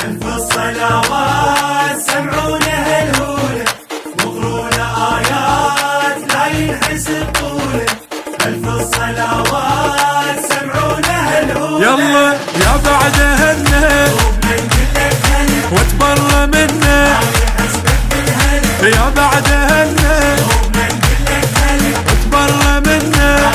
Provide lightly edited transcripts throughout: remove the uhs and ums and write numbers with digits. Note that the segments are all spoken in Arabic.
ألف الصلوات سمعونا هالهولة، وقرونا آيات لا ينحسب طوله. ألف الصلوات سمعونا هالهولة، يلا يا بعد هنا وتبرى منا، يا بعد هنا وتبرى منا.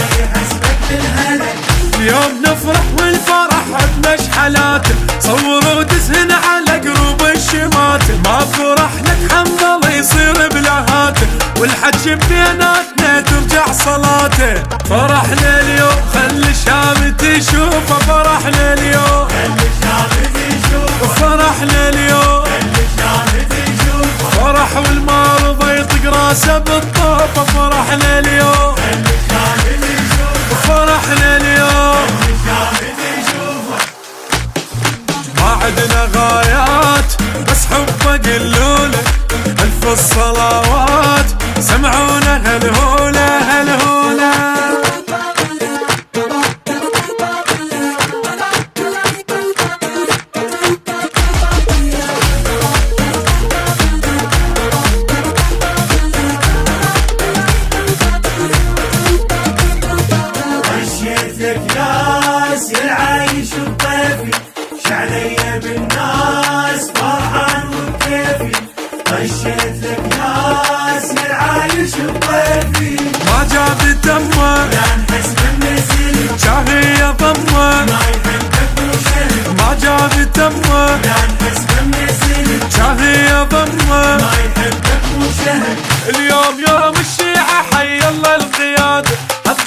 اليوم نفرح والفرح بمشحلاته، صوروا دزهن على قلوب الشماته. ما فرح لك حنظل يصير بلهاته، والحج بيناتنا ترجع صلاته. فرحنا اليوم خلي الشام تشوفه، فرحنا اليوم فرحنا اليوم، فرح والمرضى يطق راسه بالطوفه. فرحنا اليوم فرحنا اليوم، ما عدنا غايات بس حبه قلوله. ألف الصلوات سمعونا هالهولة هالهولة. ناس العايش الطيفي، شعليا بالناس فرحان وبكيفي. طشيت لك ناس العايش الطيفي، ما جاب تمه لا نحس بالنزل، شاهية ضمه ما يحبك وشهد. ما جاب تمه لا نحس بالنزل، شاهية ضمه ما يحبك وشهد. اليوم يوم الشيعة، حي الله القيادة.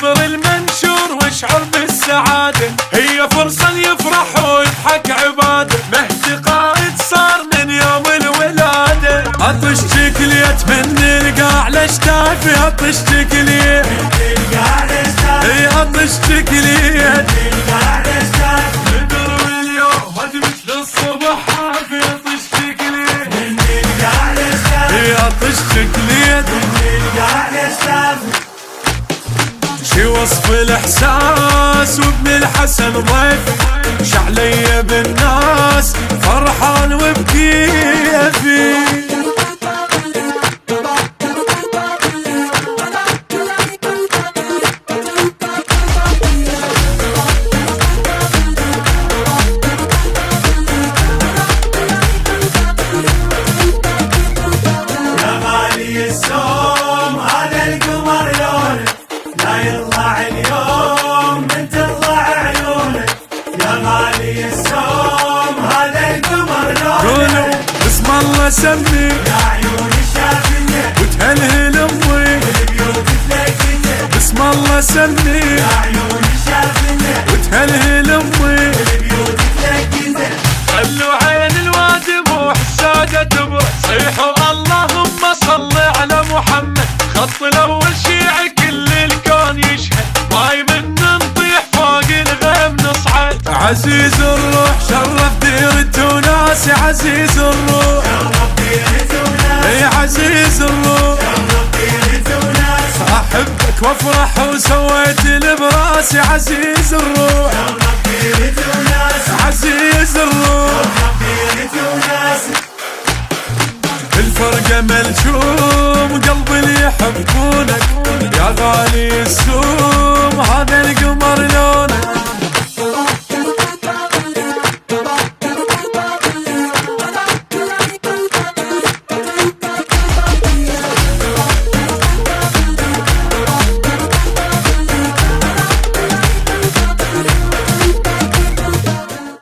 حضر المنشور واشعر بالسعادة، هي فرصة يفرح ويضحك عباده. مهدي قائد صار من يوم الولادة. عطش تكليت من القاع لشتافي، عطش تكليت هي عطش تكليت ندر اليوم هدمت للصبح حافي. عطش تكليت هي عطش تكليت. شي وصف الاحساس وابن الحسن ضيف، شعلي بالناس فرحان وبكيفي. يا غالي السوم هذا القمر لونه، لا يطلع اليوم من تطلع عيونه. يا غالي السوم هذا القمر قولوا لونه، بسم الله سمي يا عيون الشافية وتهلهل امي. والبيوت تلاقيته، بسم الله سمي يا عيون الشافية وتهلهل امي. والبيوت تلاقيته. خلوا عين الوادي بوح السادة تبرح، صيحوا اللهم صل على محمد. خط الاول شيعي كل الكون يشهد، ماي من نطيح فوق الغيم نصعد. عزيز الروح شرف ديرة وناس، عزيز الروح شرف ديرة وناس، اي عزيز الروح. شرف ديرة وناس، احبك وافرح وسويت البراس. عزيز الروح شرف ديرة وناس، عزيز الروح. شرف ديرة وناس. الفرقة ملجوم قلب اللي يحبونك، يا غالي السوم هذا القمر لونك.